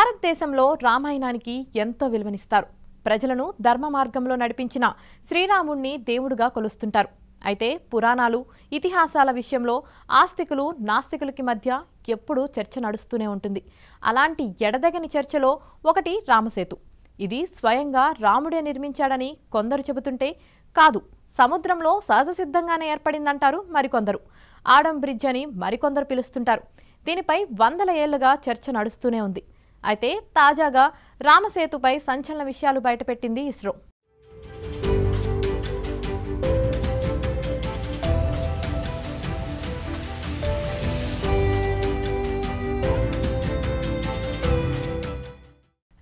భారతదేశంలో రామాయణానికి ఎంతో విలువనిస్తారు. ప్రజలను ధర్మ మార్గంలో నడిపించిన శ్రీరాముణ్ణి దేవుడుగా కొలుస్తుంటారు. అయితే పురాణాలు, ఇతిహాసాల విషయంలో ఆస్తికులు, నాస్తికులకి మధ్య ఎప్పుడూ చర్చ నడుస్తూనే ఉంటుంది. అలాంటి ఎడదగని చర్చలో ఒకటి రామసేతు. ఇది స్వయంగా రాముడే నిర్మించాడని కొందరు చెబుతుంటే, కాదు, సముద్రంలో సహజసిద్ధంగానే ఏర్పడిందంటారు మరికొందరు. ఆడం బ్రిడ్జ్ అని మరికొందరు పిలుస్తుంటారు. దీనిపై వందల ఏళ్లుగా చర్చ నడుస్తూనే ఉంది. అయితే తాజాగా రామసేతుపై సంచలన విషయాలు బయటపెట్టింది ఇస్రో.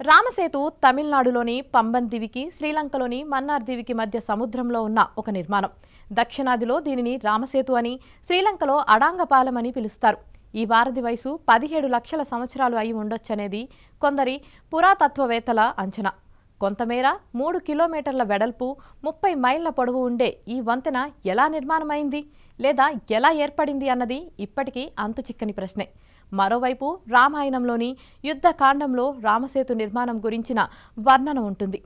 రామసేతు తమిళనాడులోని పంబన్ దీవికి, శ్రీలంకలోని మన్నార్ దీవికి మధ్య సముద్రంలో ఉన్న ఒక నిర్మాణం. దక్షిణాదిలో దీనిని రామసేతు అని, శ్రీలంకలో అడాంగపాలెం అని పిలుస్తారు. ఈ వారధి వయసు 17 లక్షల సంవత్సరాలు అయి ఉండొచ్చనేది కొందరి పురాతత్వవేత్తల అంచనా. కొంతమేర 3 కిలోమీటర్ల వెడల్పు, 30 మైళ్ల పొడవు ఉండే ఈ వంతెన ఎలా నిర్మాణమైంది లేదా ఎలా ఏర్పడింది అన్నది ఇప్పటికీ అంతుచిక్కని ప్రశ్నే. మరోవైపు రామాయణంలోని యుద్ధకాండంలో రామసేతు నిర్మాణం గురించిన వర్ణన ఉంటుంది.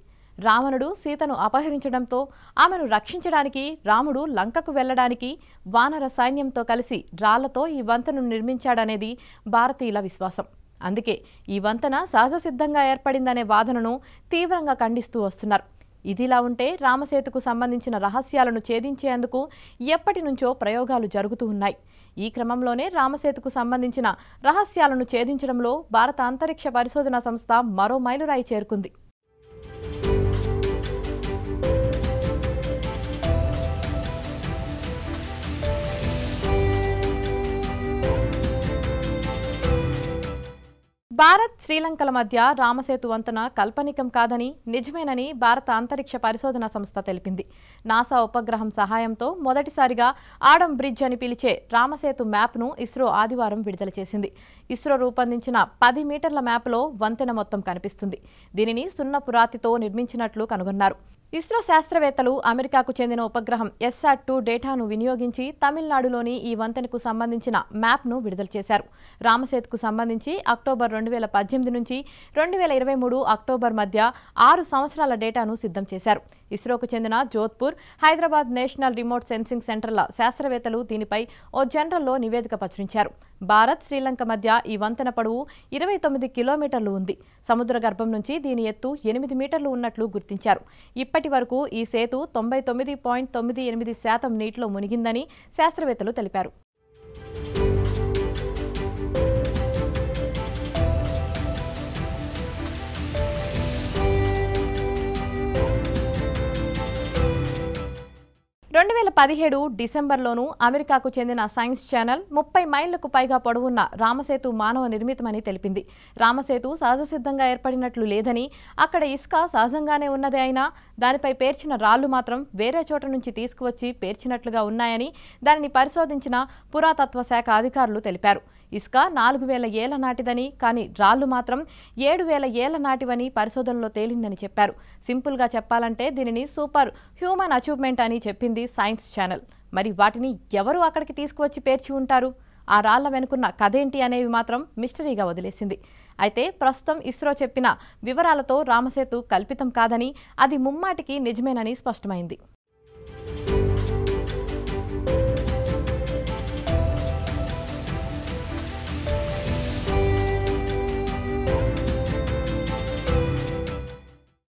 రావణుడు సీతను అపహరించడంతో ఆమెను రక్షించడానికి రాముడు లంకకు వెళ్లడానికి వానర సైన్యంతో కలిసి రాళ్లతో ఈ వంతెనను నిర్మించాడనేది భారతీయుల విశ్వాసం. అందుకే ఈ వంతెన సహజసిద్ధంగా ఏర్పడిందనే వాదనను తీవ్రంగా ఖండిస్తూ వస్తున్నారు. ఇదిలా ఉంటే రామసేతుకు సంబంధించిన రహస్యాలను ఛేదించేందుకు ఎప్పటి నుంచో ప్రయోగాలు జరుగుతూ ఉన్నాయి. ఈ క్రమంలోనే రామసేతుకు సంబంధించిన రహస్యాలను ఛేదించడంలో భారత అంతరిక్ష పరిశోధనా సంస్థ మరో మైలురాయి చేరుకుంది. భారత్, శ్రీలంకల మధ్య రామసేతు వంతెన కాల్పనికం కాదని, నిజమేనని భారత అంతరిక్ష పరిశోధనా సంస్థ తెలిపింది. నాసా ఉపగ్రహం సహాయంతో మొదటిసారిగా ఆడం బ్రిడ్జ్ అని పిలిచే రామసేతు మ్యాప్ను ఇస్రో ఆదివారం విడుదల చేసింది. ఇస్రో రూపొందించిన 10 మీటర్ల మ్యాప్లో వంతెన మొత్తం కనిపిస్తుంది. దీనిని సున్నపు రాతితో నిర్మించినట్లు కనుగొన్నారు. ఇస్రో శాస్త్రవేత్తలు అమెరికాకు చెందిన ఉపగ్రహం SAT-2 డేటాను వినియోగించి తమిళనాడులోని ఈ వంతెనకు సంబంధించిన మ్యాప్ను విడుదల చేశారు. రామసేతుకు సంబంధించి అక్టోబర్ 2018 నుంచి 2023 అక్టోబర్ మధ్య 6 సంవత్సరాల డేటాను సిద్ధం చేశారు. ఇస్రోకు చెందిన Jodhpur, Hyderabad national remote sensing సెంటర్ల శాస్త్రవేత్తలు దీనిపై ఓ జర్నల్లో నివేదిక ప్రచురించారు. భారత్, శ్రీలంక మధ్య ఈ వంతెన పొడవు 29 కిలోమీటర్లు ఉంది. సముద్ర గర్భం నుంచి దీని ఎత్తు 8 మీటర్లు ఉన్నట్లు గుర్తించారు. ఇప్పటి వరకు ఈ సేతు 99.98% నీటిలో మునిగిందని శాస్త్రవేత్తలు తెలిపారు. డిసెంబర్లోనూ అమెరికాకు చెందిన సైన్స్ ఛానల్ 30 మైళ్లకు పైగా పొడవున్న రామసేతు మానవ నిర్మితమని తెలిపింది. రామసేతు సహజసిద్ధంగా ఏర్పడినట్లు లేదని, అక్కడ ఇసుక సహజంగానే ఉన్నదే అయినా దానిపై పేర్చిన రాళ్లు మాత్రం వేరే చోట నుంచి తీసుకువచ్చి పేర్చినట్లుగా ఉన్నాయని దానిని పరిశోధించిన పురాతత్వ శాఖ అధికారులు తెలిపారు. ఇసుక 4000 ఏళ్ల నాటిదని, కానీ రాళ్లు మాత్రం 7000 ఏళ్ల నాటివని పరిశోధనలో తేలిందని చెప్పారు. సింపుల్గా చెప్పాలంటే దీనిని సూపర్ హ్యూమన్ అచీవ్మెంట్ అని చెప్పింది సైన్స్ ఛానల్. మరి వాటిని ఎవరు అక్కడికి తీసుకువచ్చి పేర్చి ఉంటారు? ఆ రాళ్ల వెనుకున్న కథేంటి అనేవి మాత్రం మిస్టరీగా వదిలేసింది. అయితే ప్రస్తుతం ఇస్రో చెప్పిన వివరాలతో రామసేతు కల్పితం కాదని, అది ముమ్మాటికి నిజమేనని స్పష్టమైంది.